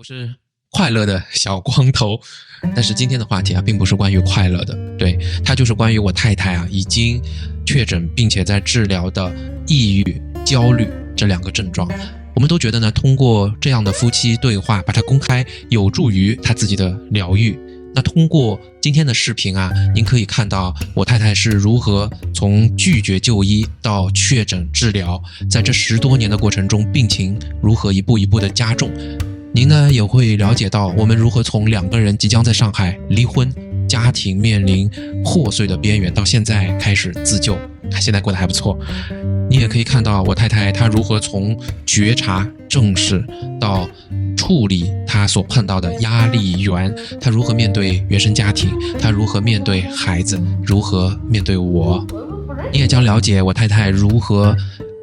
是快乐的小光头，但是今天的话题并不是关于快乐的，对，它就是关于我太太已经确诊并且在治疗的抑郁、焦虑这两个症状。我们都觉得呢，通过这样的夫妻对话，把它公开，有助于她自己的疗愈。那通过今天的视频您可以看到我太太是如何从拒绝就医到确诊治疗，在这10多年的过程中，病情如何一步一步的加重。您呢也会了解到我们如何从2个人即将在上海离婚，家庭面临破碎的边缘，到现在开始自救，现在过得还不错。你也可以看到我太太她如何从觉察、正视到处理她所碰到的压力源，她如何面对原生家庭，她如何面对孩子，如何面对我。你也将了解我太太如何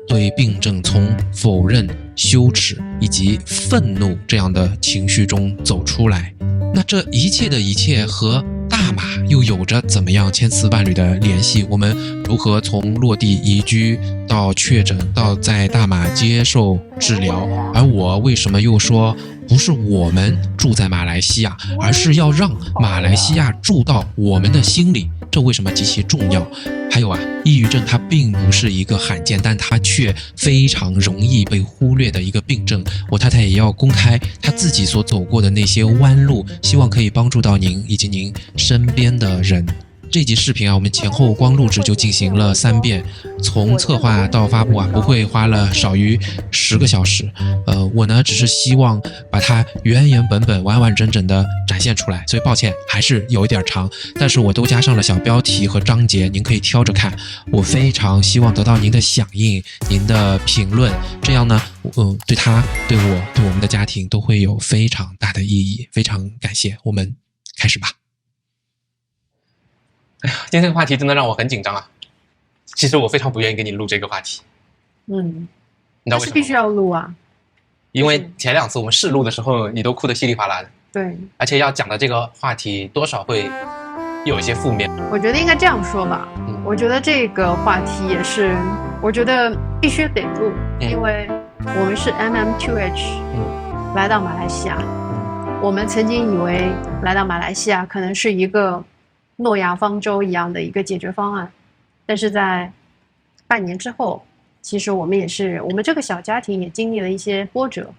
对病症从否认、羞耻以及愤怒这样的情绪中走出来。那这一切的一切和大马又有着怎么样千丝万缕的联系？我们如何从落地移居到确诊，到在大马接受治疗？而我为什么又说不是我们住在马来西亚，而是要让马来西亚住到我们的心里？这为什么极其重要？还有抑郁症它并不是一个罕见，但它却非常容易被忽略的一个病症。我太太也要公开她自己所走过的那些弯路，希望可以帮助到您以及您身边的人。这集视频我们前后光录制就进行了3遍，从策划到发布不会花了少于10个小时。我呢只是希望把它原原本本、完完整整的展现出来，所以抱歉还是有一点长，但是我都加上了小标题和章节，您可以挑着看。我非常希望得到您的响应、您的评论，这样呢，对他、对我、对我们的家庭都会有非常大的意义。非常感谢，我们开始吧。哎呀，今天这个话题真的让我很紧张其实我非常不愿意跟你录这个话题。你知道为什么？但是必须要录因为前2次我们试录的时候，你都哭得稀里哗啦的。对，而且要讲的这个话题多少会有一些负面。我觉得应该这样说吧。我觉得这个话题也是，我觉得必须得录，因为我们是 MM2H 来到马来西亚。我们曾经以为来到马来西亚可能是一个诺亚方舟一样的一个解决方案，但是在半年之后，其实我们这个小家庭也经历了一些波折。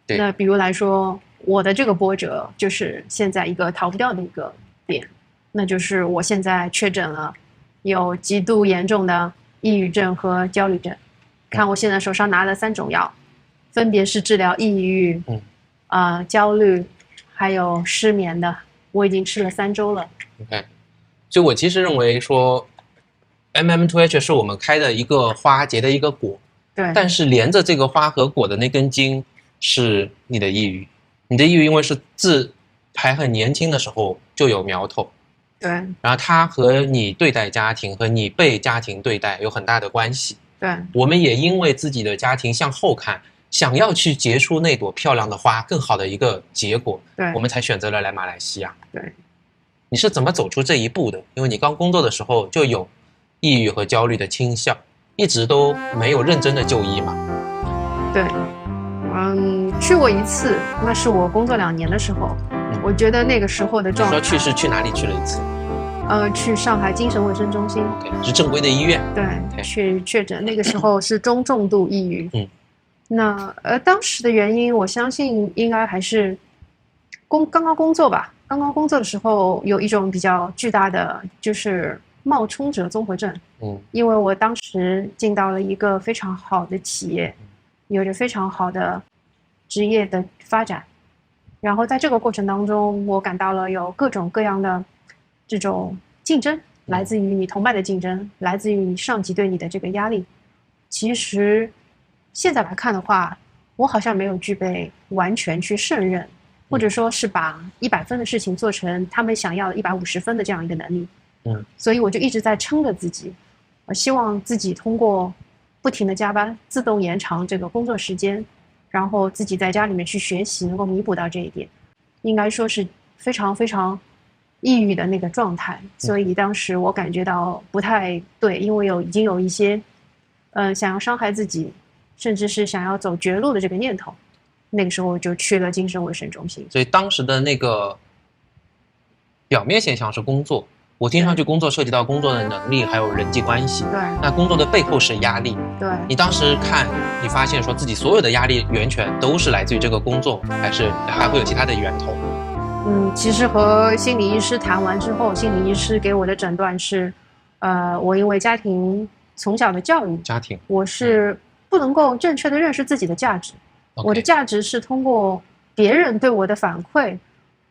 那比如来说，我的这个波折就是现在一个逃不掉的一个点，那就是我现在确诊了有极度严重的抑郁症和焦虑症。看我现在手上拿了3种药，分别是治疗抑郁、焦虑还有失眠的，我已经吃了3周了。OK。所以我其实认为说 MM2H 是我们开的一个花结的一个果，对，但是连着这个花和果的那根茎是你的抑郁。你的抑郁因为是自还很年轻的时候就有苗头，对，然后它和你对待家庭和你被家庭对待有很大的关系。对，我们也因为自己的家庭向后看，想要去结出那朵漂亮的花，更好的一个结果，对，我们才选择了来马来西亚。对，你是怎么走出这一步的？因为你刚工作的时候就有抑郁和焦虑的倾向，一直都没有认真的就医嘛。对，去过1次，那是我工作2年的时候。我觉得那个时候的状态。说是去哪里去了1次？去上海精神卫生中心。OK， 是正规的医院。对， okay. 去确诊，那个时候是中重度抑郁。那当时的原因，我相信应该还是刚刚工作吧。刚刚工作的时候有一种比较巨大的就是冒充者综合症。因为我当时进到了一个非常好的企业，有着非常好的职业的发展，然后在这个过程当中，我感到了有各种各样的这种竞争，来自于你同伴的竞争，来自于你上级对你的这个压力。其实现在来看的话，我好像没有具备完全去胜任，或者说是把100分的事情做成他们想要的150分的这样一个能力。所以我就一直在撑着自己，希望自己通过不停的加班，自动延长这个工作时间，然后自己在家里面去学习，能够弥补到这一点。应该说是非常非常抑郁的那个状态。所以当时我感觉到不太对，因为已经有一些想要伤害自己，甚至是想要走绝路的这个念头。那个时候就去了精神卫生中心。所以当时的那个表面现象是工作，我听上去工作涉及到工作的能力还有人际关系，对，那工作的背后是压力。对，你当时看，你发现说自己所有的压力源泉都是来自于这个工作，还是还会有其他的源头？其实和心理医师谈完之后，心理医师给我的诊断是，我因为家庭从小的教育，我是不能够正确的认识自己的价值，我的价值是通过别人对我的反馈，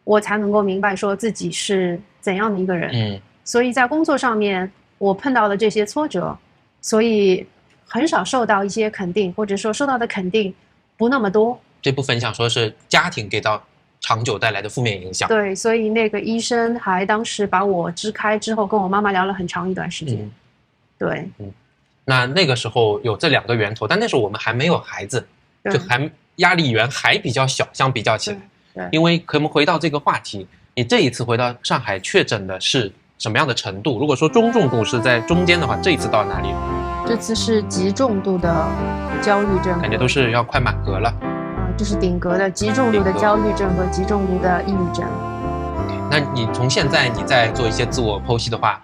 我才能够明白说自己是怎样的一个人。所以在工作上面，我碰到了这些挫折，所以很少受到一些肯定，或者说受到的肯定不那么多。这部分想说是家庭给到长久带来的负面影响。对，所以那个医生还当时把我支开之后，跟我妈妈聊了很长一段时间。对，那个时候有这2个源头，但那时候我们还没有孩子，就还压力源还比较小，相比较起来。对，因为可能回到这个话题，你这一次回到上海确诊的是什么样的程度？如果说中重度是在中间的话，这一次到哪里了？这次是极重度的焦虑症，感觉都是要快满格了。这是顶格的极重度的焦虑症和极重度的抑郁症。那你从现在你在做一些自我剖析的话，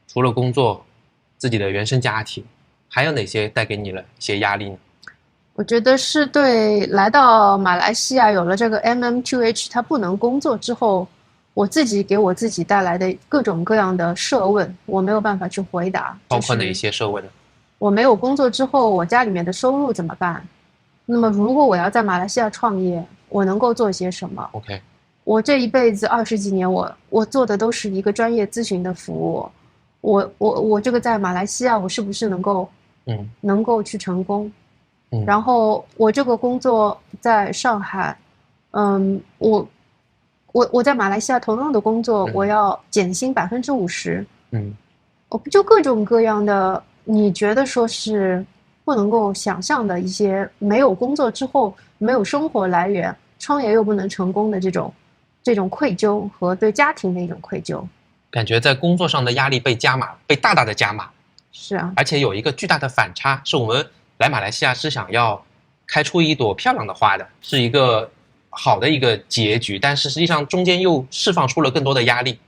除了工作，自己的原生家庭，还有哪些带给你了一些压力呢？我觉得是对来到马来西亚有了这个 MM2H 它不能工作之后，我自己给我自己带来的各种各样的设问，我没有办法去回答。包括哪一些设问呢？我没有工作之后，我家里面的收入怎么办？那么如果我要在马来西亚创业，我能够做些什么 ？OK， 我这一辈子20几年，我做的都是一个专业咨询的服务。我这个在马来西亚，我是不是能够去成功？然后我这个工作在上海，我在马来西亚同样的工作，我要减薪50%。我就各种各样的，你觉得说是不能够想象的一些没有工作之后没有生活来源，创业又不能成功的这种愧疚和对家庭的一种愧疚。感觉在工作上的压力被加码，被大大的加码。是啊，而且有一个巨大的反差，是我们来马来西亚是想要开出一朵漂亮的花的，是一个好的一个结局，但是实际上中间又释放出了更多的压力。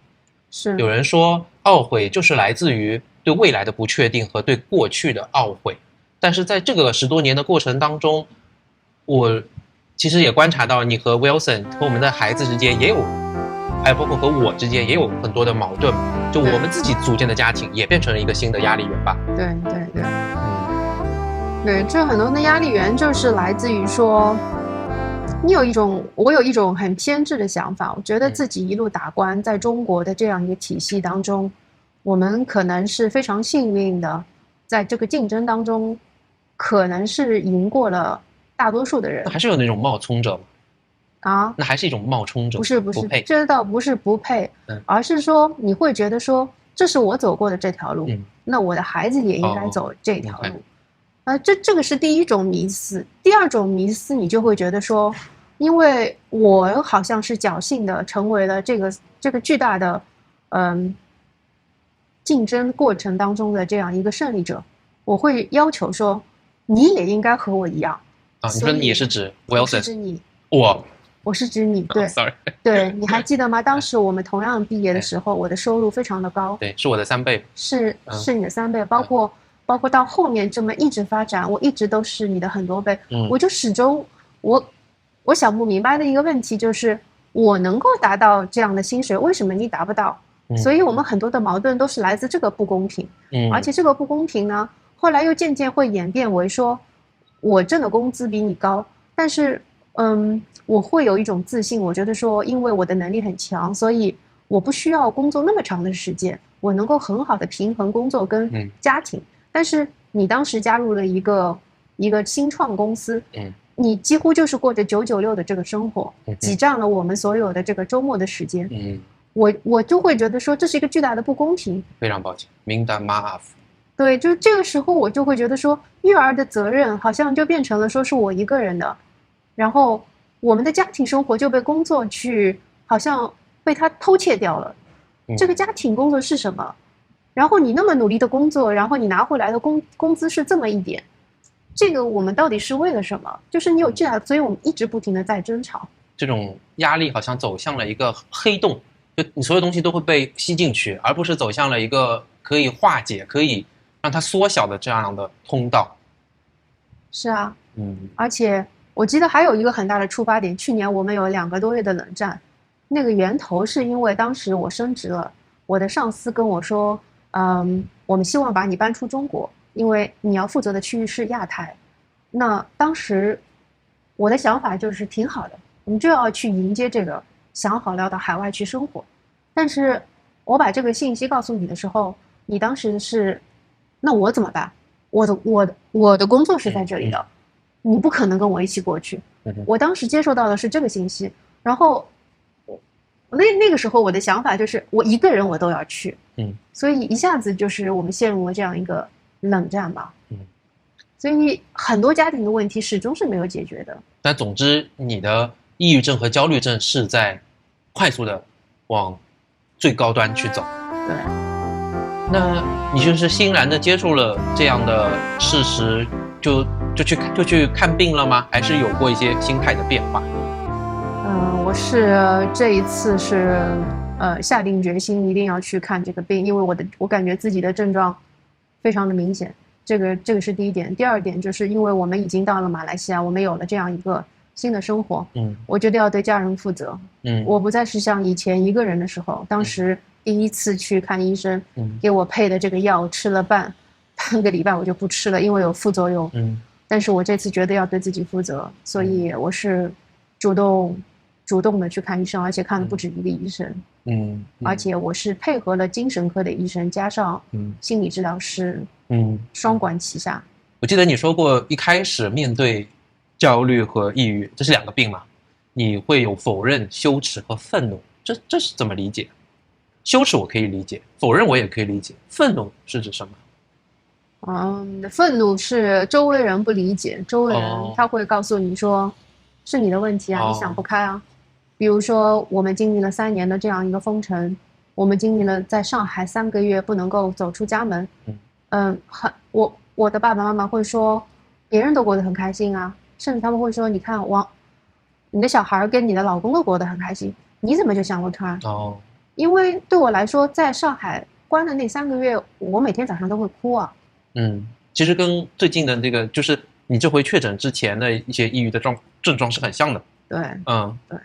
是有人说懊悔就是来自于对未来的不确定和对过去的懊悔，但是在这个10多年的过程当中，我其实也观察到你和 Wilson 和我们的孩子之间也有，还有包括和我之间也有很多的矛盾，就我们自己组建的家庭也变成了一个新的压力源吧。对对对，对，这很多的压力源就是来自于说，我有一种很偏执的想法，我觉得自己一路打关，在中国的这样一个体系当中，我们可能是非常幸运的，在这个竞争当中，可能是赢过了大多数的人。那还是有那种冒充者吗？啊，那还是一种冒充者，不是，这倒不是不配，而是说你会觉得说，这是我走过的这条路，那我的孩子也应该走这条路。这个是第一种迷思。第二种迷思，你就会觉得说，因为我好像是侥幸的成为了这个巨大的竞争过程当中的这样一个胜利者，我会要求说，你也应该和我一样。你说你是指 Wilson？ 我是指你，我是指你，对， sorry， 对，你还记得吗？当时我们同样毕业的时候，我的收入非常的高，对，是我的3倍，是你的3倍，包括到后面这么一直发展，我一直都是你的很多倍。我就始终我想不明白的一个问题就是，我能够达到这样的薪水，为什么你达不到？所以我们很多的矛盾都是来自这个不公平。而且这个不公平呢，后来又渐渐会演变为说，我挣的工资比你高，但是我会有一种自信，我觉得说，因为我的能力很强，所以我不需要工作那么长的时间，我能够很好的平衡工作跟家庭。但是你当时加入了一个新创公司，你几乎就是过着996的这个生活，挤占了我们所有的这个周末的时间。我就会觉得说，这是一个巨大的不公平。非常抱歉，Minta maaf。对，就这个时候我就会觉得说，育儿的责任好像就变成了说是我一个人的，然后我们的家庭生活就被工作去好像被他偷窃掉了。这个家庭工作是什么？然后你那么努力的工作，然后你拿回来的工资是这么一点，这个我们到底是为了什么？就是你有这样，所以我们一直不停的在争吵。这种压力好像走向了一个黑洞，就你所有东西都会被吸进去，而不是走向了一个可以化解、可以让它缩小的这样的通道。是啊，而且我记得还有一个很大的出发点，去年我们有2个多月的冷战，那个源头是因为当时我升职了，我的上司跟我说，我们希望把你搬出中国，因为你要负责的区域是亚太。那当时我的想法就是挺好的，我们就要去迎接这个，想好了要到海外去生活。但是我把这个信息告诉你的时候，你当时是，那我怎么办？我的工作是在这里的，你不可能跟我一起过去。我当时接受到的是这个信息，然后那个时候我的想法就是我一个人我都要去，所以一下子就是我们陷入了这样一个冷战吧。所以很多家庭的问题始终是没有解决的。但总之，你的抑郁症和焦虑症是在快速的往最高端去走。对。那你就是欣然的接受了这样的事实，就去看病了吗？还是有过一些心态的变化？我是这一次是下定决心一定要去看这个病，因为我感觉自己的症状非常的明显。这个是第一点。第二点就是因为我们已经到了马来西亚，我们有了这样一个新的生活，我觉得要对家人负责。我不再是像以前一个人的时候，当时第一次去看医生，给我配的这个药吃了半个礼拜我就不吃了，因为有副作用。但是我这次觉得要对自己负责，所以我是主动的去看医生，而且看了不止一个医生。而且我是配合了精神科的医生加上心理治疗师，双管齐下。我记得你说过，一开始面对焦虑和抑郁，这是2个病嘛，你会有否认、羞耻和愤怒，这是怎么理解？羞耻我可以理解，否认我也可以理解，愤怒是指什么？愤怒是周围人不理解，周围人他会告诉你说，是你的问题啊，你想不开啊。比如说我们经历了3年的这样一个封城，我们经历了在上海3个月不能够走出家门。我的爸爸妈妈会说，别人都过得很开心啊，甚至他们会说，你看你的小孩跟你的老公都过得很开心，你怎么就想不开？因为对我来说，在上海关的那3个月，我每天早上都会哭啊。其实跟最近的这个，就是你这回确诊之前的一些抑郁的症状是很像的。对，对，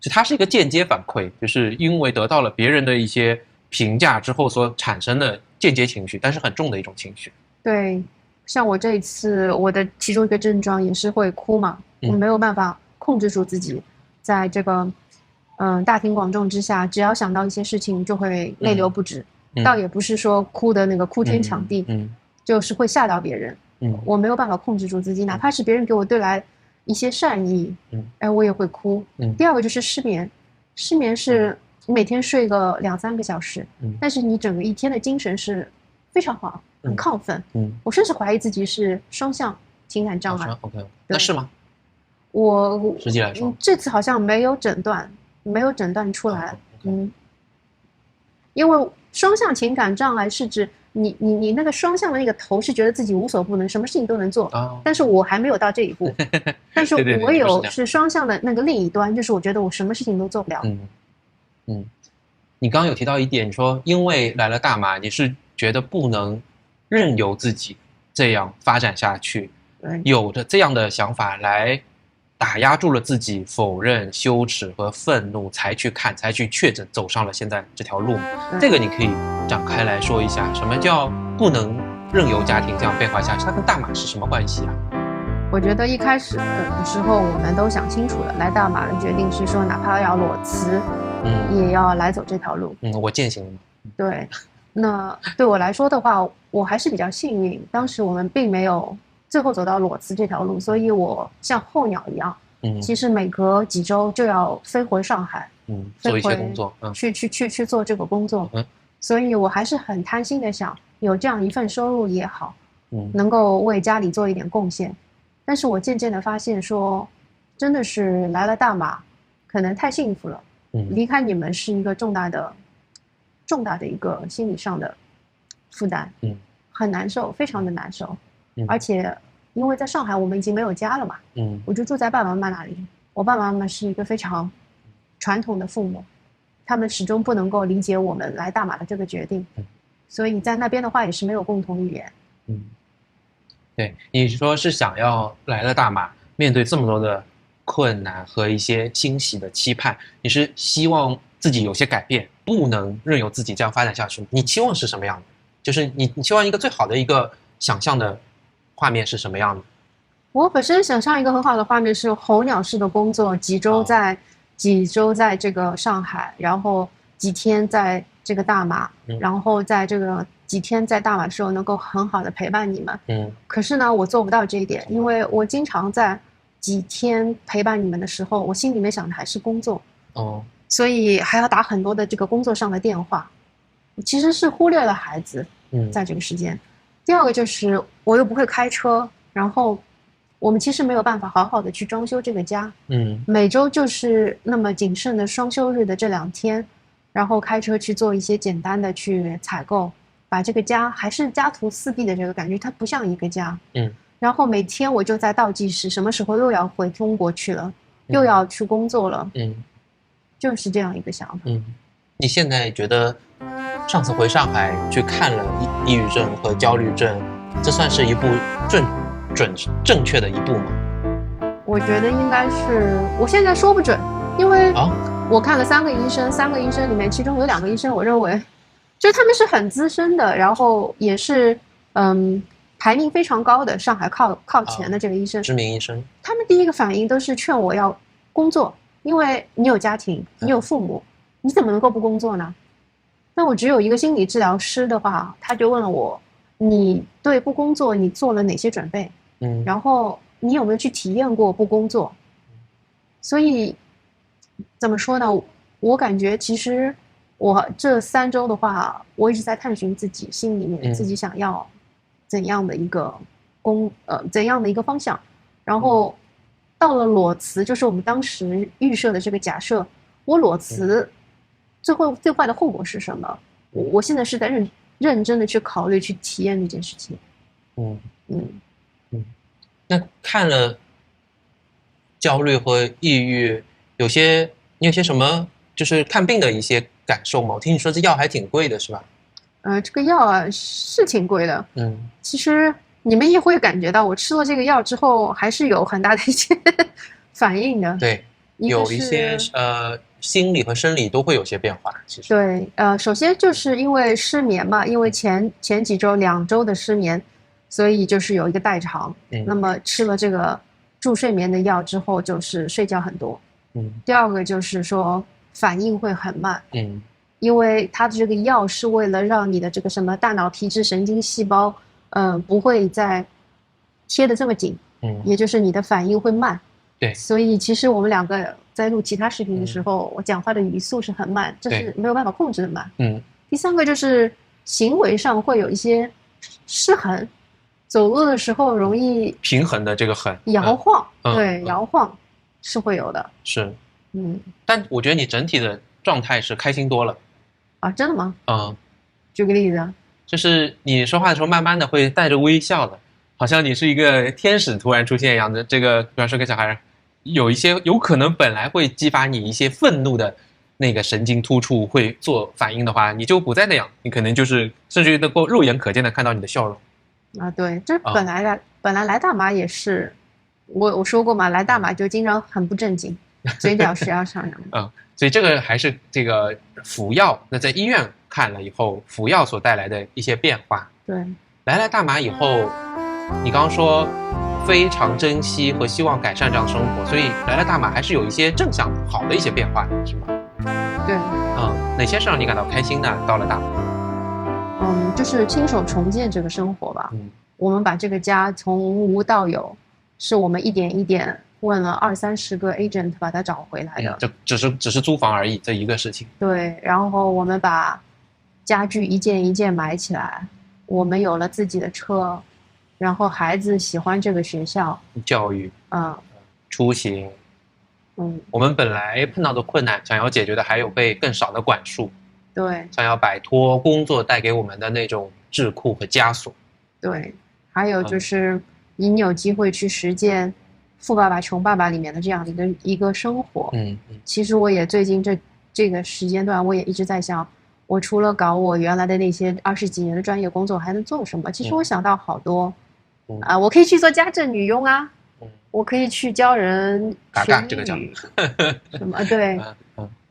就它是一个间接反馈，就是因为得到了别人的一些评价之后所产生的间接情绪，但是很重的一种情绪。对，像我这一次，我的其中一个症状也是会哭嘛，我没有办法控制住自己，在这个大庭广众之下，只要想到一些事情就会泪流不止。倒也不是说哭的那个哭天抢地，就是会吓到别人。我没有办法控制住自己，哪怕是别人给我对来一些善意，我也会哭。第二个就是失眠，失眠是你每天睡个2-3个小时，但是你整个一天的精神是非常好，很亢奋。我甚至怀疑自己是双向情感障碍。OK， 那是吗？我实际来说，这次好像没有诊断出来。因为双向情感障碍是指你那个双向的那个头是觉得自己无所不能，什么事情都能做，但是我还没有到这一步。但是我有是双向的那个另一端，就是我觉得我什么事情都做不了。你刚刚有提到一点，你说因为来了大马，你是觉得不能任由自己这样发展下去，有着这样的想法来打压住了自己，否认、羞耻和愤怒，才去看，才去确诊，走上了现在这条路。这个你可以展开来说一下，什么叫不能任由家庭这样变化下去？它跟大马是什么关系啊？我觉得一开始的时候我们都想清楚了，来大马的决定是说，哪怕要裸辞，也要来走这条路。我践行了吗？对，那对我来说的话，我还是比较幸运，当时我们并没有最后走到裸辞这条路，所以我像候鸟一样，其实每隔几周就要飞回上海，做一些工作，去做这个工作，所以我还是很贪心的想有这样一份收入也好，能够为家里做一点贡献。但是我渐渐的发现说，真的是来了大马，可能太幸福了，离开你们是一个重大的一个心理上的负担，很难受，非常的难受。而且因为在上海我们已经没有家了嘛，我就住在爸爸妈妈那里。我爸爸妈妈是一个非常传统的父母，他们始终不能够理解我们来大马的这个决定，所以在那边的话也是没有共同语言。对，你说是想要来了大马，面对这么多的困难和一些欣喜的期盼，你是希望自己有些改变，不能任由自己这样发展下去。你期望是什么样的？就是你期望一个最好的一个想象的画面是什么样的？我本身想象一个很好的画面是候鸟式的工作，几周在这个上海，然后几天在这个大马，然后在这个几天在大马的时候能够很好的陪伴你们。可是呢，我做不到这一点，因为我经常在几天陪伴你们的时候，我心里面想的还是工作。所以还要打很多的这个工作上的电话，其实是忽略了孩子。在这个时间。第二个就是我又不会开车，然后我们其实没有办法好好的去装修这个家。每周就是那么谨慎的双休日的这2天，然后开车去做一些简单的去采购，把这个家还是家徒四壁的这个感觉，它不像一个家。然后每天我就在倒计时，什么时候又要回中国去了，又要去工作了。就是这样一个想法。你现在觉得上次回上海去看了抑郁症和焦虑症，这算是一步正确的一步吗？我觉得应该是，我现在说不准，因为我看了3个医生，3个医生里面其中有2个医生我认为就是他们是很资深的，然后也是排名非常高的上海靠前的这个医生，知名医生。他们第一个反应都是劝我要工作，因为你有家庭，你有父母，你怎么能够不工作呢？那我只有一个心理治疗师的话，他就问了我，你对不工作你做了哪些准备？然后你有没有去体验过不工作？所以怎么说呢？我感觉其实我这3周的话，我一直在探寻自己心里面自己想要怎样的一个怎样的一个方向。然后到了裸辞，就是我们当时预设的这个假设，我裸辞最坏的后果是什么？我现在是在认真的去考虑去体验这件事情。那看了焦虑和抑郁，你有些什么就是看病的一些感受吗？我听你说这药还挺贵的，是吧？这个药啊是挺贵的。其实你们也会感觉到，我吃了这个药之后，还是有很大的一些反应的。对，有一些心理和生理都会有些变化。其实对，首先就是因为失眠嘛，因为前几周2周的失眠，所以就是有一个代偿。那么吃了这个助睡眠的药之后，就是睡觉很多。第二个就是说反应会很慢。因为它的这个药是为了让你的这个什么大脑皮质神经细胞，不会再贴得这么紧。也就是你的反应会慢。对，所以其实我们2个在录其他视频的时候，我讲话的语速是很慢，这是没有办法控制的慢。第3个就是行为上会有一些失衡，走路的时候容易平衡的这个衡摇晃。对，摇晃是会有的。是。但我觉得你整体的状态是开心多了。真的吗？举个例子啊。就是你说话的时候慢慢的会带着微笑的，好像你是一个天使突然出现一样的。这个比方说跟小孩有一些有可能本来会激发你一些愤怒的那个神经突触会做反应的话，你就不再那样，你可能就是甚至能够肉眼可见的看到你的笑容。对，这本来来大马也是，我说过嘛，来大马就经常很不正经，嘴角是要上扬。所以这个还是这个服药，那在医院看了以后，服药所带来的一些变化。对，来了大马以后，你刚刚说非常珍惜和希望改善这样的生活，所以来了大马还是有一些正向的好的一些变化，是吗？对。哪些是让你感到开心的？到了大马，就是亲手重建这个生活吧。我们把这个家从无到有，是我们一点一点问了20-30个 agent 把它找回来的。这只是租房而已，这一个事情。对，然后我们把家具一件一件买起来，我们有了自己的车，然后孩子喜欢这个学校，教育，出行，我们本来碰到的困难，想要解决的还有被更少的管束，对，想要摆脱工作带给我们的那种桎梏和枷锁，对，还有就是你有机会去实践《富爸爸穷爸爸》里面的这样的一个生活。其实我也最近这个时间段，我也一直在想，我除了搞我原来的那些20几年的专业工作，还能做什么？其实我想到好多，我可以去做家政女佣啊，我可以去教人学英语，什么对。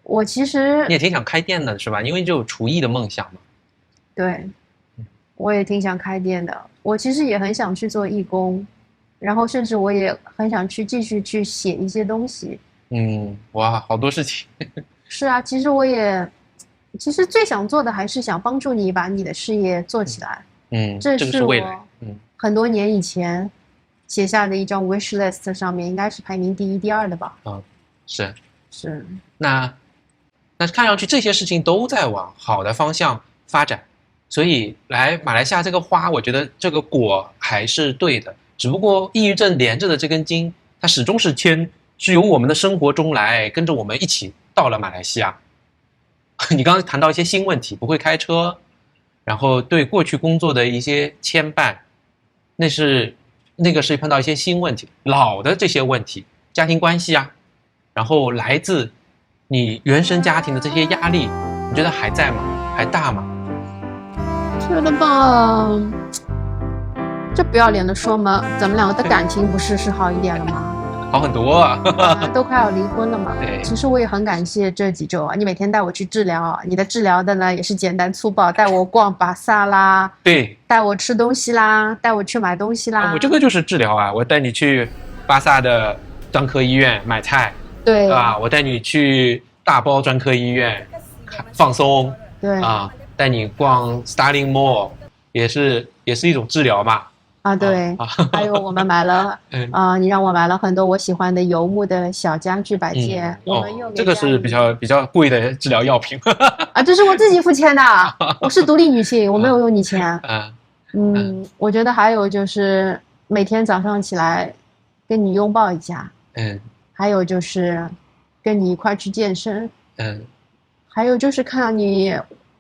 我其实你也挺想开店的是吧？因为就有厨艺的梦想嘛。对，我也挺想开店的。我其实也很想去做义工，然后甚至我也很想去继续去写一些东西。哇，好多事情。是啊，其实最想做的还是想帮助你把你的事业做起来。这是我很多年以前写下的一张 wish list 上面应该是排名第1、第2的吧。是。那看上去这些事情都在往好的方向发展，所以来马来西亚这个花，我觉得这个果还是对的。只不过抑郁症连着的这根筋，它始终是由我们的生活中来，跟着我们一起到了马来西亚。你刚刚谈到一些新问题，不会开车，然后对过去工作的一些牵绊，那个是碰到一些新问题，老的这些问题，家庭关系啊，然后来自你原生家庭的这些压力，你觉得还在吗？还大吗？觉得吧，这不要脸的说嘛，咱们两个的感情不是好一点了吗？好很多啊，都快要离婚了嘛。对，其实我也很感谢这几周啊，你每天带我去治疗，你的治疗的呢也是简单粗暴，带我逛巴萨啦，对，带我吃东西啦，带我去买东西啦。我这个就是治疗啊，我带你去巴萨的专科医院买菜。对啊，我带你去大包专科医院放松，对啊，带你逛 Starling Mall 也是一种治疗嘛。对，还有我们买了你让我买了很多我喜欢的游牧的小家具摆件，我们又这个是比较贵的治疗药品这是我自己付钱的，我是独立女性，我没有用你钱。我觉得还有就是每天早上起来跟你拥抱一下。还有就是跟你一块去健身。还有就是看到你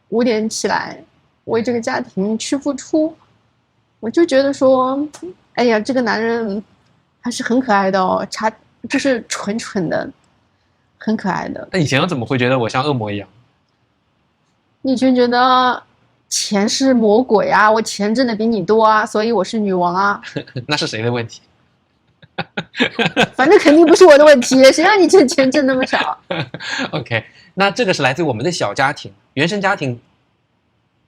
5点起来为这个家庭去付出，我就觉得说，哎呀，这个男人还是很可爱的哦，就是蠢蠢的，很可爱的。那以前我怎么会觉得我像恶魔一样？你以前觉得钱是魔鬼啊，我钱挣的比你多啊，所以我是女王啊。那是谁的问题？反正肯定不是我的问题，谁让你挣钱挣那么少？OK， 那这个是来自我们的小家庭，原生家庭，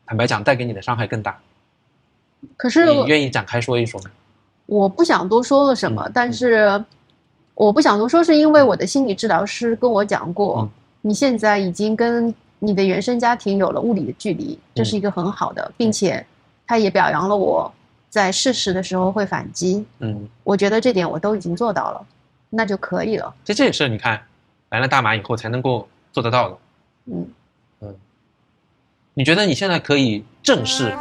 坦白讲带给你的伤害更大。可是你愿意展开说一说吗？我不想多说了什么，但是我不想多说，是因为我的心理治疗师跟我讲过，你现在已经跟你的原生家庭有了物理的距离，这是一个很好的，并且他也表扬了我在适时的时候会反击。我觉得这点我都已经做到了，那就可以了。这也是你看来了大马以后才能够做得到的。你觉得你现在可以正视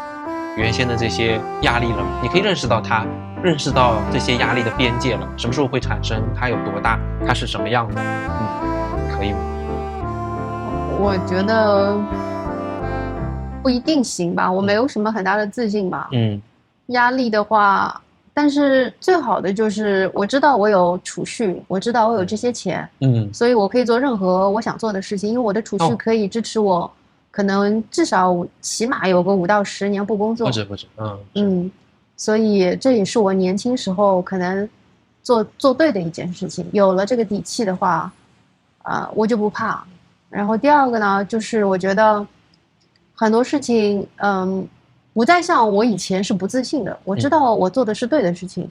原先的这些压力了吗？你可以认识到它，认识到这些压力的边界了，什么时候会产生，它有多大，它是什么样的？可以吗？我觉得不一定行吧，我没有什么很大的自信吧。压力的话，但是最好的就是我知道我有储蓄，我知道我有这些钱，所以我可以做任何我想做的事情，因为我的储蓄可以支持我，可能至少起码有个5到10年不工作。不止，所以这也是我年轻时候可能做对的一件事情。有了这个底气的话，我就不怕。然后第二个呢，就是我觉得很多事情，不再像我以前是不自信的。我知道我做的是对的事情，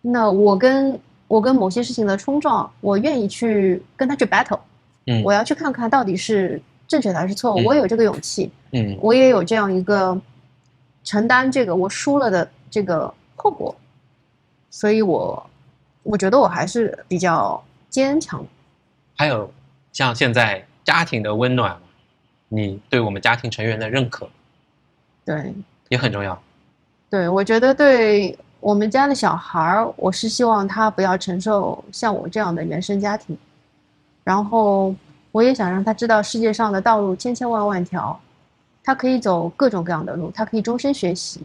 那我跟某些事情的冲撞，我愿意去跟他去 battle，我要去看看到底是正确的还是错误，我也有这个勇气，我也有这样一个承担这个我输了的这个后果，所以我觉得我还是比较坚强。还有像现在家庭的温暖，你对我们家庭成员的认可，对，也很重要。对，我觉得对我们家的小孩，我是希望他不要承受像我这样的原生家庭，然后我也想让他知道世界上的道路千千万万条，他可以走各种各样的路，他可以终身学习。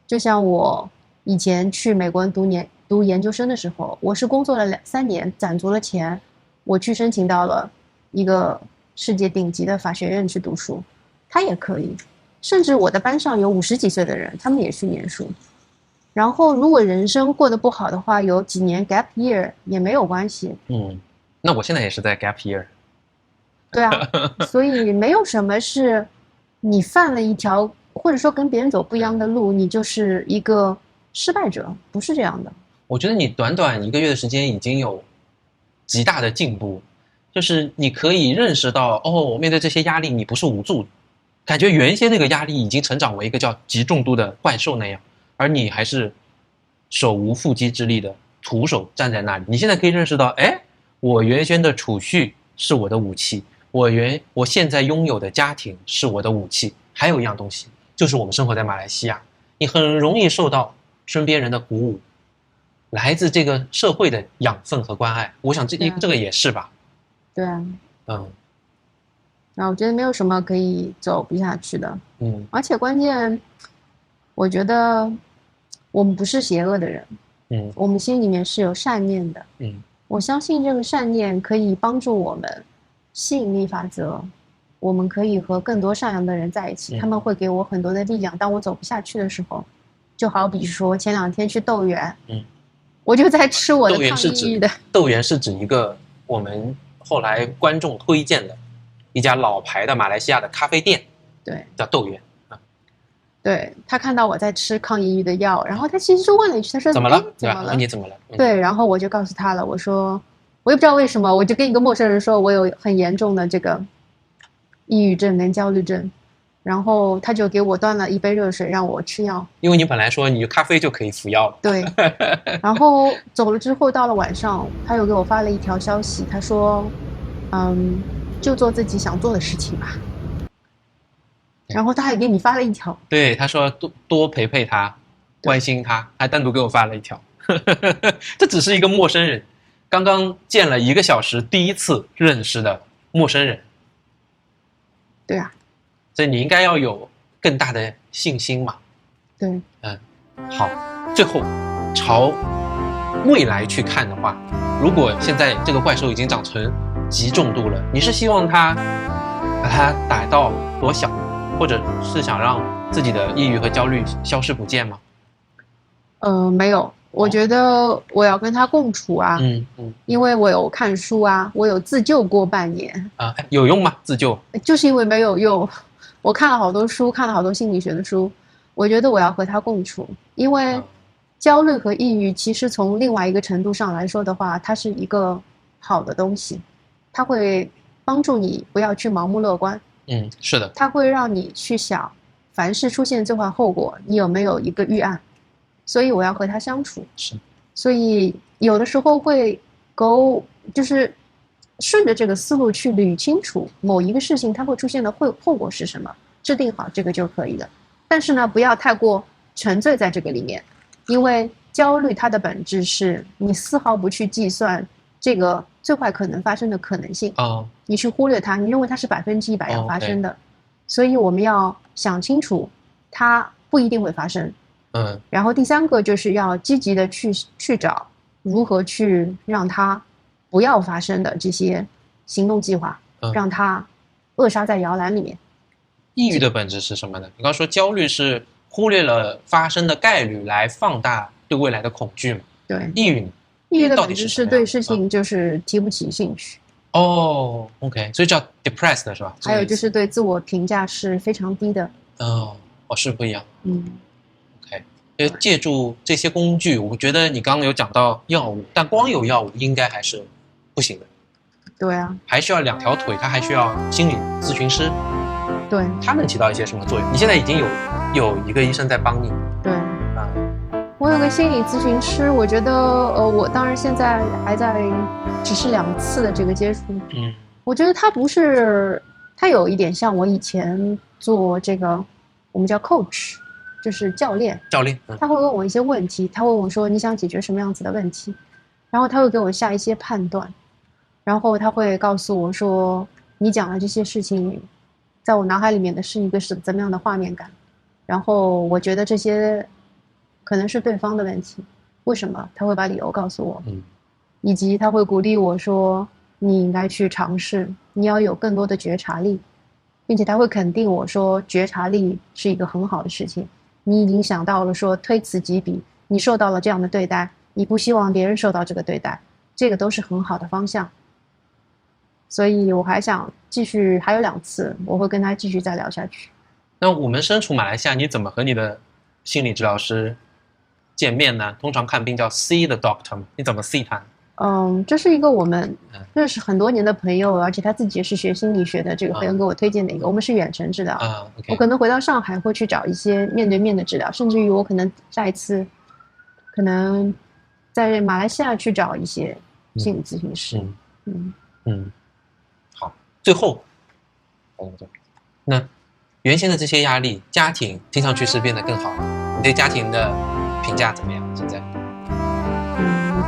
就像我以前去美国读读研究生的时候，我是工作了3年，攒足了钱，我去申请到了一个世界顶级的法学院去读书，他也可以。甚至我的班上有50几岁的人，他们也去念书。然后如果人生过得不好的话，有几年 gap year 也没有关系。那我现在也是在 gap year。对啊，所以没有什么是你犯了一条或者说跟别人走不一样的路，你就是一个失败者，不是这样的。我觉得你短短1个月的时间已经有极大的进步，就是你可以认识到，哦，面对这些压力你不是无助的，感觉原先那个压力已经成长为一个叫极重度的怪兽那样，而你还是手无缚鸡之力的徒手站在那里。你现在可以认识到，哎，我原先的储蓄是我的武器，我现在拥有的家庭是我的武器，还有一样东西就是我们生活在马来西亚，你很容易受到身边人的鼓舞，来自这个社会的养分和关爱。我想这个也是吧。对啊。我觉得没有什么可以走不下去的。而且关键我觉得我们不是邪恶的人。我们心里面是有善念的。我相信这个善念可以帮助我们吸引力法则，我们可以和更多善良的人在一起，他们会给我很多的力量。当我走不下去的时候，就好比说前2天去豆源，我就在吃我的抗抑郁的。豆源是指一个我们后来观众推荐的一家老牌的马来西亚的咖啡店，对，叫豆源。对，他看到我在吃抗抑郁的药，然后他其实就问了一句，他说怎么了？怎么了？你怎么了？对，然后我就告诉他了，我说我也不知道为什么，我就跟一个陌生人说我有很严重的这个抑郁症跟焦虑症，然后他就给我端了一杯热水让我吃药。因为你本来说你咖啡就可以服药了。对。然后走了之后，到了晚上，他又给我发了一条消息，他说就做自己想做的事情吧。然后他还给你发了一条，对，他说多陪陪他，关心他，还单独给我发了一条。这只是一个陌生人，刚刚见了1个小时，第一次认识的陌生人。对啊，所以你应该要有更大的信心嘛。对。好，最后朝未来去看的话，如果现在这个怪兽已经长成极重度了，你是希望它把它打到多小，或者是想让自己的抑郁和焦虑消失不见吗？没有，我觉得我要跟他共处啊。因为我有看书啊，我有自救过半年啊。有用吗？自救？就是因为没有用。我看了好多书，看了好多心理学的书，我觉得我要和他共处。因为焦虑和抑郁其实从另外一个程度上来说的话，它是一个好的东西，它会帮助你不要去盲目乐观。是的。它会让你去想，凡是出现这坏后果，你有没有一个预案？所以我要和他相处。是。所以有的时候会就是顺着这个思路去捋清楚某一个事情它会出现的后果是什么，制定好这个就可以了。但是呢，不要太过沉醉在这个里面，因为焦虑它的本质是你丝毫不去计算这个最坏可能发生的可能性。你去忽略它，你认为它是100%要发生的。所以我们要想清楚，它不一定会发生。然后第3个就是要积极的去找如何去让它不要发生的这些行动计划，让它扼杀在摇篮里面。抑郁的本质是什么呢？你刚说焦虑是忽略了发生的概率来放大对未来的恐惧嘛？对。抑郁呢？抑郁的本质是对事情就是提不起興趣。OK， 所以叫 depressed 是吧？还有就是对自我评价是非常低的。是不一样。OK， 借助这些工具，我觉得你刚刚有讲到药物，但光有药物应该还是不行的。对啊，还需要2条腿，他还需要心理咨询师。对，他能起到一些什么作用？你现在已经有一个医生在帮你。对。我有个心理咨询师，我觉得我当然现在还在只是2次的这个接触。我觉得他有一点像我以前做这个我们叫 coach， 就是教练。他会问我一些问题，他问我说你想解决什么样子的问题，然后他会给我下一些判断，然后他会告诉我说你讲的这些事情在我脑海里面的是一个怎么样的画面感，然后我觉得这些可能是对方的问题，为什么，他会把理由告诉我，以及他会鼓励我说你应该去尝试，你要有更多的觉察力，并且他会肯定我说觉察力是一个很好的事情，你已经想到了说推此即彼，你受到了这样的对待，你不希望别人受到这个对待，这个都是很好的方向。所以我还想继续，还有2次我会跟他继续再聊下去。那我们身处马来西亚，你怎么和你的心理治疗师见面呢？通常看病叫 see the doctor， 你怎么 see 他？这是一个我们认识很多年的朋友，而且他自己也是学心理学的，这个朋友给我推荐的一个，我们是远程治疗。Okay. 我可能回到上海会去找一些面对面的治疗，甚至于我可能下一次可能在马来西亚去找一些心理咨询师。好，最后那原先的这些压力，家庭听上去是变得更好了，你对家庭的评价怎么样？现在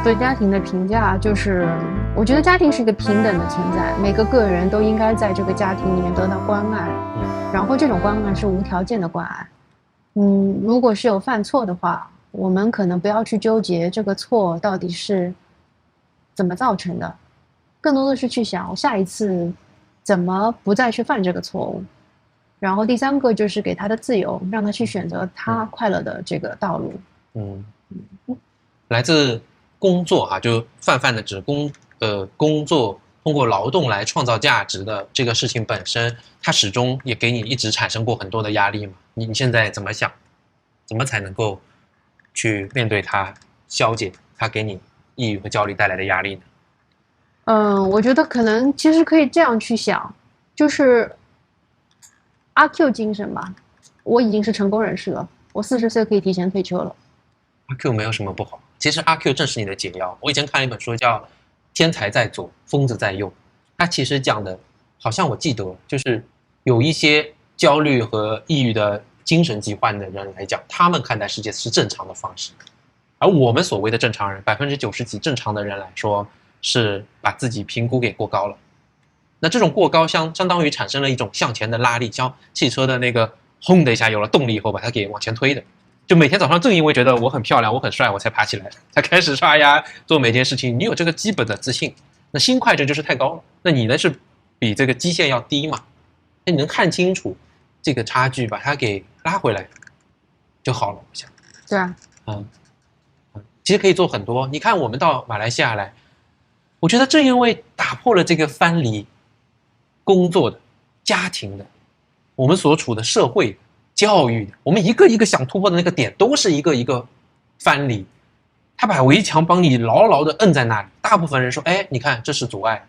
对家庭的评价就是，我觉得家庭是一个平等的存在，每个个人都应该在这个家庭里面得到关爱，然后这种关爱是无条件的关爱。如果是有犯错的话，我们可能不要去纠结这个错到底是怎么造成的，更多的是去想下一次怎么不再去犯这个错误。然后第3个就是给他的自由，让他去选择他快乐的这个道路。来自工作就泛泛的指工作通过劳动来创造价值的这个事情本身，它始终也给你一直产生过很多的压力嘛？你现在怎么想？怎么才能够去面对它，消解它给你抑郁和焦虑带来的压力呢？我觉得可能其实可以这样去想，就是阿 Q 精神吧。我已经是成功人士了，我40岁可以提前退休了。阿 Q 没有什么不好，其实阿 Q 正是你的解药。我以前看了一本书叫《天才在左，疯子在右》，它其实讲的，好像我记得就是有一些焦虑和抑郁的精神疾患的人来讲，他们看待世界是正常的方式，而我们所谓的正常人，90%几正常的人来说，是把自己评估给过高了。那这种过高相当于产生了一种向前的拉力，像汽车的那个轰的一下有了动力以后把它给往前推的。就每天早上正因为觉得我很漂亮我很帅，我才爬起来，才开始刷牙做每件事情。你有这个基本的自信，那心快这就是太高了。那你呢是比这个基线要低嘛？那你能看清楚这个差距，把它给拉回来就好了。我想，对啊，其实可以做很多。你看我们到马来西亚来，我觉得正因为打破了这个藩篱，工作的、家庭的，我们所处的社会、教育的，我们一个一个想突破的那个点，都是一个一个藩篱，他把围墙帮你牢牢的摁在那里。大部分人说，哎，你看这是阻碍，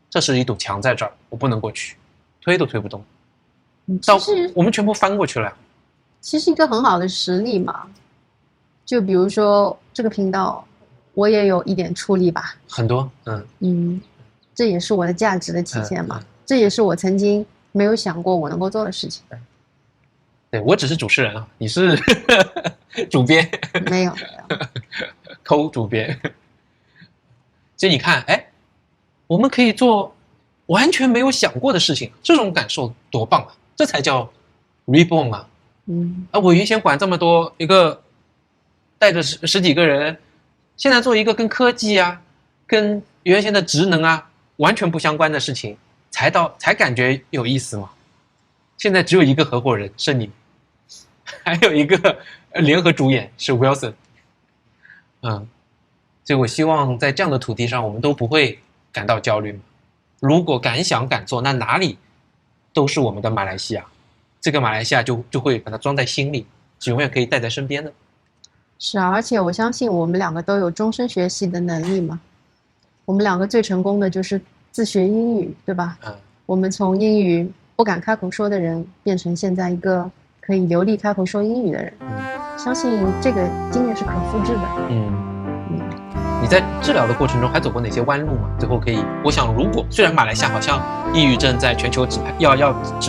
这是一堵墙在这儿，我不能过去，推都推不动。到我们全部翻过去了。其实一个很好的实例嘛，就比如说这个频道，我也有一点出力吧，很多，这也是我的价值的体现嘛，这也是我曾经没有想过我能够做的事情。对，我只是主持人啊，你是主编，没有抠主编。所以你看，哎，我们可以做完全没有想过的事情，这种感受多棒啊！这才叫 reborn 啊！我原先管这么多，一个带着十几个人，现在做一个跟科技啊、跟原先的职能啊完全不相关的事情，才感觉有意思嘛。现在只有一个合伙人是你，还有一个联合主演是 Wilson。所以我希望在这样的土地上，我们都不会感到焦虑。如果敢想敢做，那哪里都是我们的马来西亚。这个马来西亚就会把它装在心里，是永远可以带在身边的。是啊，而且我相信我们2个都有终身学习的能力嘛。我们2个最成功的就是自学英语，对吧？我们从英语不敢开口说的人，变成现在一个可以流利开口说英语的人。相信这个经验是可复制的。你在治疗的过程中还走过哪些弯路吗？最后可以，我想如果虽然马来西亚好像抑郁症在全球只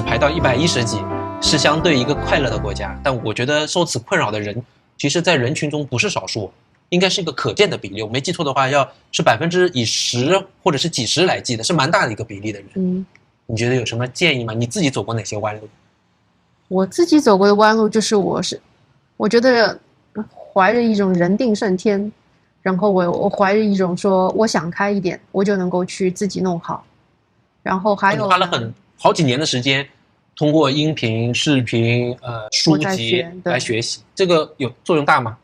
排到110几，是相对一个快乐的国家，但我觉得受此困扰的人，其实在人群中不是少数，应该是一个可见的比例。我没记错的话，要是以10%或者是几十来计的，是蛮大的一个比例的人。你觉得有什么建议吗？你自己走过哪些弯路？我自己走过的弯路就是我觉得怀着一种人定胜天然后我怀着一种说我想开一点，我就能够去自己弄好。然后还有花了好几年的时间，通过音频、视频、书籍来学习，这个有作用大吗？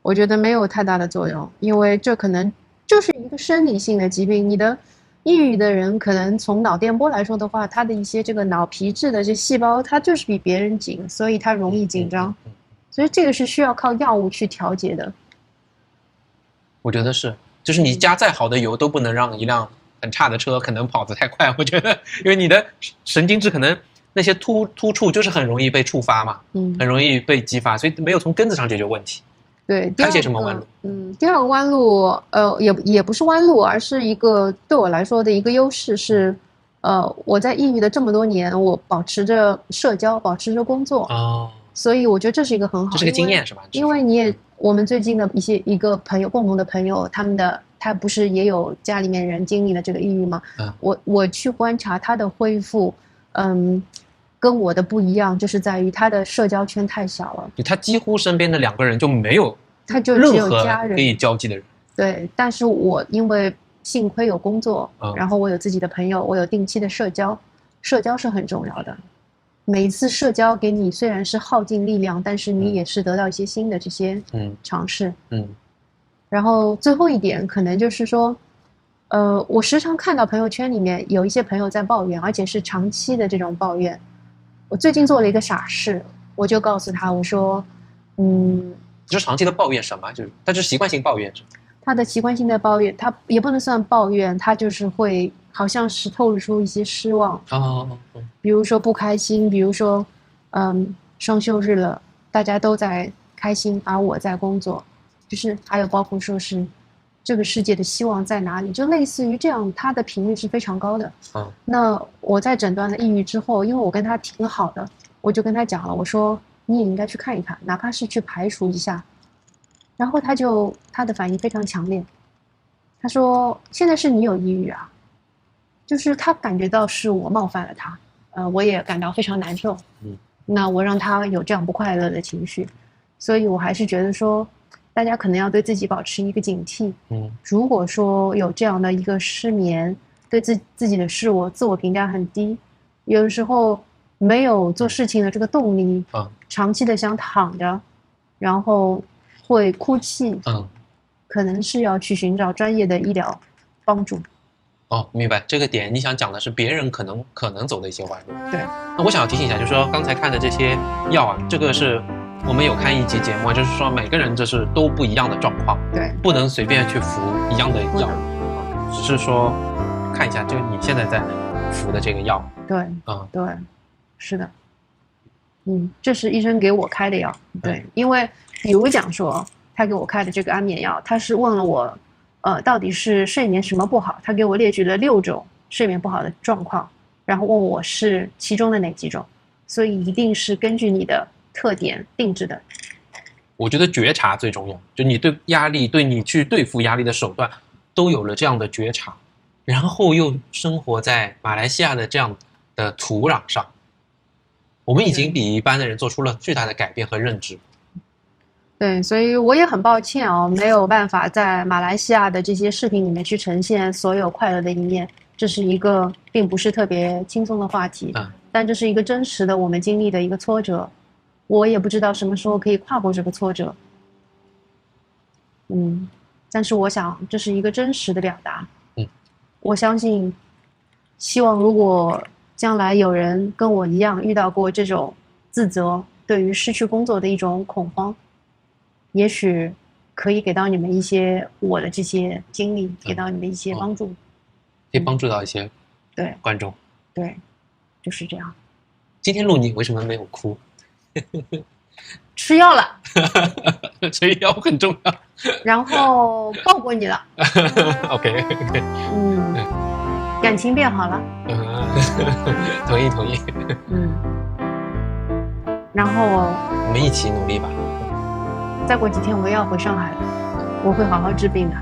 我觉得没有太大的作用，因为这可能就是一个生理性的疾病。你的抑郁的人，可能从脑电波来说的话，他的一些这个脑皮质的这细胞，它就是比别人紧，所以它容易紧张。所以这个是需要靠药物去调节的。我觉得是，就是你加再好的油都不能让一辆很差的车可能跑得太快。我觉得，因为你的神经质可能那些突触就是很容易被触发嘛，很容易被激发，所以没有从根子上解决问题。对，还有些什么弯路？第二个弯路，也不是弯路，而是一个对我来说的一个优势是，我在抑郁的这么多年，我保持着社交，保持着工作。所以我觉得这是一个很好，这是个经验是吧？因为我们最近的一个朋友，共同的朋友，他不是也有家里面人经历了这个抑郁吗？我去观察他的恢复，跟我的不一样，就是在于他的社交圈太小了。他几乎身边的2个人就没有，他就只有家人可以交际的人。对，但是我因为幸亏有工作，然后我有自己的朋友，我有定期的社交，社交是很重要的。每一次社交给你虽然是耗尽力量，但是你也是得到一些新的这些尝试。然后最后一点可能就是说，我时常看到朋友圈里面有一些朋友在抱怨，而且是长期的这种抱怨。我最近做了一个傻事，我就告诉他，我说，就是长期的抱怨什么？就是他就是习惯性抱怨是吗？他的习惯性的抱怨，他也不能算抱怨，他就是会好像是透露出一些失望。比如说不开心，比如说，双休日了，大家都在开心，而我在工作，就是还有包括说是这个世界的希望在哪里，就类似于这样，他的频率是非常高的。那我在诊断了抑郁之后，因为我跟他挺好的，我就跟他讲了，我说你也应该去看一看，哪怕是去排除一下。然后他的反应非常强烈，他说现在是你有抑郁啊，就是他感觉到是我冒犯了他，我也感到非常难受。那我让他有这样不快乐的情绪，所以我还是觉得说大家可能要对自己保持一个警惕。如果说有这样的一个失眠，对自己的自我评价很低，有的时候没有做事情的这个动力，长期的想躺着，然后会哭泣，可能是要去寻找专业的医疗帮助。明白这个点，你想讲的是别人可能走的一些弯路。对，那我想要提醒一下，就是说刚才看的这些药啊，这个是我们有看一集节目，就是说每个人这是都不一样的状况，对，不能随便去服一样的药，只是说看一下，就你现在在服的这个药。对，对，是的，这是医生给我开的药。对，因为比如讲说他给我开的这个安眠药，他是问了我到底是睡眠什么不好，他给我列举了6种睡眠不好的状况，然后问我是其中的哪几种，所以一定是根据你的特点定制的。我觉得觉察最重要，就你对压力，对你去对付压力的手段都有了这样的觉察，然后又生活在马来西亚的这样的土壤上，我们已经比一般的人做出了巨大的改变和认知。对，所以我也很抱歉没有办法在马来西亚的这些视频里面去呈现所有快乐的一面，这是一个并不是特别轻松的话题，但这是一个真实的我们经历的一个挫折，我也不知道什么时候可以跨过这个挫折，但是我想这是一个真实的表达，我相信，希望如果将来有人跟我一样遇到过这种自责，对于失去工作的一种恐慌，也许可以给到你们一些我的这些经历，给到你们一些帮助，可以帮助到一些观众。对，就是这样。今天录你为什么没有哭？吃药了，吃药很重要。然后抱过你了。OK。感情变好了。同意。然后我们一起努力吧。再过几天我要回上海了，我会好好治病的，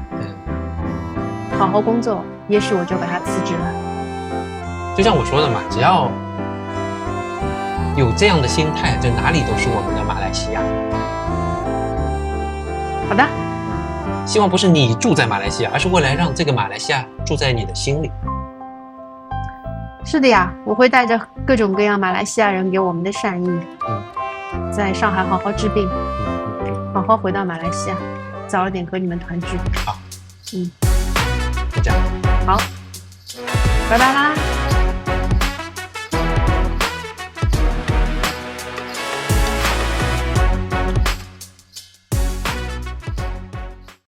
好好工作，也许我就把它辞职了。就像我说的嘛，只要有这样的心态，就哪里都是我们的马来西亚。好的，希望不是你住在马来西亚，而是未来让这个马来西亚住在你的心里。是的呀，我会带着各种各样马来西亚人给我们的善意，在上海好好治病，好好回到马来西亚，早点和你们团聚。好，就这样。好，拜拜啦。